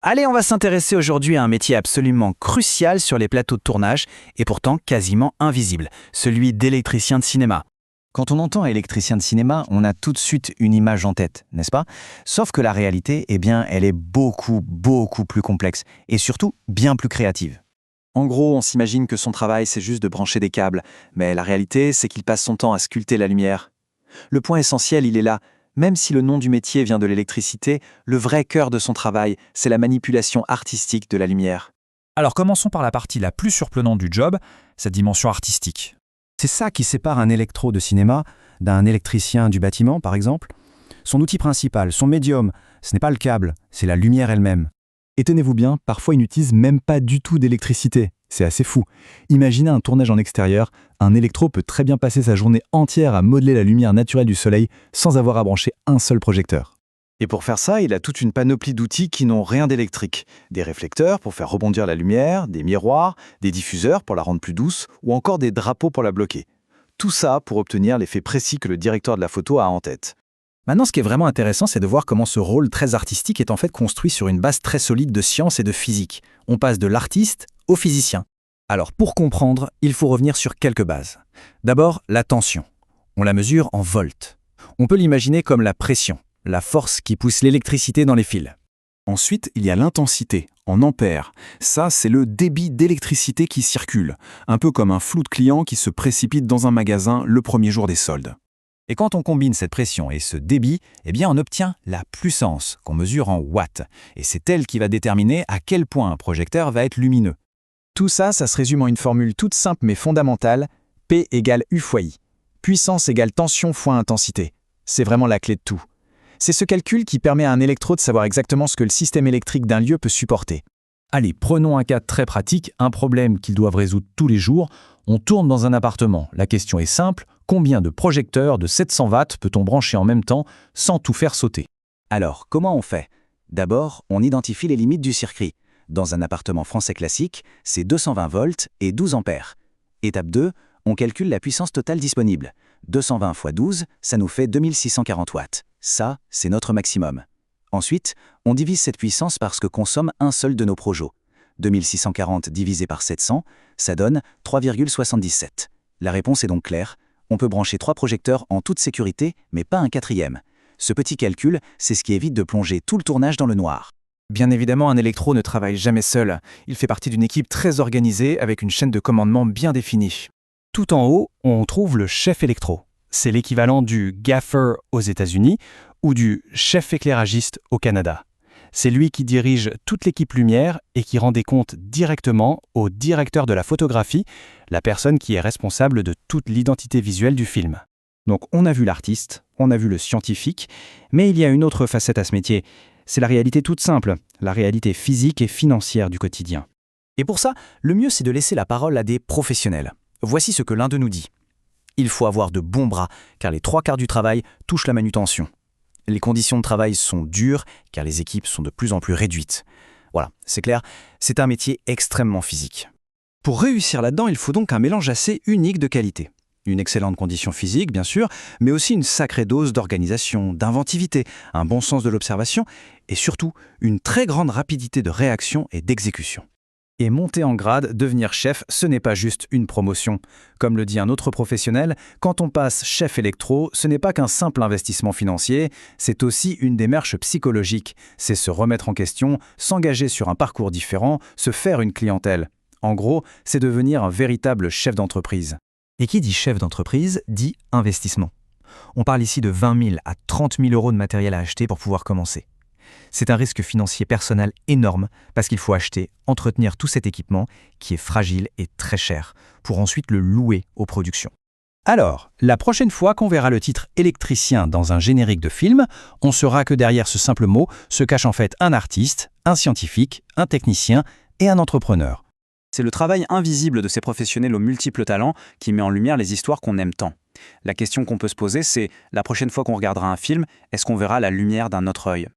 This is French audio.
Allez, on va s'intéresser aujourd'hui à un métier absolument crucial sur les plateaux de tournage et pourtant quasiment invisible, celui d'électricien de cinéma. Quand on entend électricien de cinéma, on a tout de suite une image en tête, n'est-ce pas? Sauf que la réalité, elle est beaucoup plus complexe et surtout bien plus créative. En gros, on s'imagine que son travail, c'est juste de brancher des câbles, mais la réalité, c'est qu'il passe son temps à sculpter la lumière. Le point essentiel, il est là. Même si le nom du métier vient de l'électricité, le vrai cœur de son travail, c'est la manipulation artistique de la lumière. Alors commençons par la partie la plus surprenante du job, sa dimension artistique. C'est ça qui sépare un électro de cinéma d'un électricien du bâtiment, par exemple. Son outil principal, son médium, ce n'est pas le câble, c'est la lumière elle-même. Et tenez-vous bien, parfois il n'utilise même pas du tout d'électricité. C'est assez fou. Imaginez un tournage en extérieur, un électro peut très bien passer sa journée entière à modeler la lumière naturelle du soleil sans avoir à brancher un seul projecteur. Et pour faire ça, il a toute une panoplie d'outils qui n'ont rien d'électrique. Des réflecteurs pour faire rebondir la lumière, des miroirs, des diffuseurs pour la rendre plus douce, ou encore des drapeaux pour la bloquer. Tout ça pour obtenir l'effet précis que le directeur de la photo a en tête. Maintenant, ce qui est vraiment intéressant, c'est de voir comment ce rôle très artistique est en fait construit sur une base très solide de science et de physique. On passe de l'artiste au physicien. Alors, pour comprendre, il faut revenir sur quelques bases. D'abord, la tension. On la mesure en volts. On peut l'imaginer comme la pression, la force qui pousse l'électricité dans les fils. Ensuite, il y a l'intensité, en ampères. Ça, c'est le débit d'électricité qui circule, un peu comme un flou de clients qui se précipite dans un magasin le premier jour des soldes. Et quand on combine cette pression et ce débit, on obtient la puissance qu'on mesure en watts. Et c'est elle qui va déterminer à quel point un projecteur va être lumineux. Tout ça, ça se résume en une formule toute simple mais fondamentale, P égale U fois I. Puissance égale tension fois intensité. C'est vraiment la clé de tout. C'est ce calcul qui permet à un électro de savoir exactement ce que le système électrique d'un lieu peut supporter. Allez, prenons un cas très pratique, un problème qu'ils doivent résoudre tous les jours. On tourne dans un appartement. La question est simple, combien de projecteurs de 700 watts peut-on brancher en même temps sans tout faire sauter? Alors, comment on fait? D'abord, on identifie les limites du circuit. Dans un appartement français classique, c'est 220 volts et 12 ampères. Étape 2, on calcule la puissance totale disponible. 220 x 12, ça nous fait 2640 watts. Ça, c'est notre maximum. Ensuite, on divise cette puissance par ce que consomme un seul de nos projos. 2640 divisé par 700, ça donne 3,77. La réponse est donc claire. On peut brancher 3 projecteurs en toute sécurité, mais pas un 4e. Ce petit calcul, c'est ce qui évite de plonger tout le tournage dans le noir. Bien évidemment, un électro ne travaille jamais seul. Il fait partie d'une équipe très organisée avec une chaîne de commandement bien définie. Tout en haut, on trouve le chef électro. C'est l'équivalent du gaffer aux États-Unis ou du chef éclairagiste au Canada. C'est lui qui dirige toute l'équipe lumière et qui rend des comptes directement au directeur de la photographie, la personne qui est responsable de toute l'identité visuelle du film. Donc on a vu l'artiste, on a vu le scientifique, mais il y a une autre facette à ce métier. C'est la réalité toute simple, la réalité physique et financière du quotidien. Et pour ça, le mieux c'est de laisser la parole à des professionnels. Voici ce que l'un d'eux nous dit. Il faut avoir de bons bras, car les 3/4 du travail touchent la manutention. Les conditions de travail sont dures, car les équipes sont de plus en plus réduites. Voilà, c'est clair, c'est un métier extrêmement physique. Pour réussir là-dedans, il faut donc un mélange assez unique de qualité. Une excellente condition physique, bien sûr, mais aussi une sacrée dose d'organisation, d'inventivité, un bon sens de l'observation et surtout une très grande rapidité de réaction et d'exécution. Et monter en grade, devenir chef, ce n'est pas juste une promotion. Comme le dit un autre professionnel, quand on passe chef électro, ce n'est pas qu'un simple investissement financier, c'est aussi une démarche psychologique. C'est se remettre en question, s'engager sur un parcours différent, se faire une clientèle. En gros, c'est devenir un véritable chef d'entreprise. Et qui dit chef d'entreprise, dit investissement. On parle ici de 20 000 à 30 000 euros de matériel à acheter pour pouvoir commencer. C'est un risque financier personnel énorme parce qu'il faut acheter, entretenir tout cet équipement qui est fragile et très cher pour ensuite le louer aux productions. Alors, la prochaine fois qu'on verra le titre électricien dans un générique de film, on saura que derrière ce simple mot se cache en fait un artiste, un scientifique, un technicien et un entrepreneur. C'est le travail invisible de ces professionnels aux multiples talents qui met en lumière les histoires qu'on aime tant. La question qu'on peut se poser, c'est, la prochaine fois qu'on regardera un film, est-ce qu'on verra la lumière d'un autre œil ?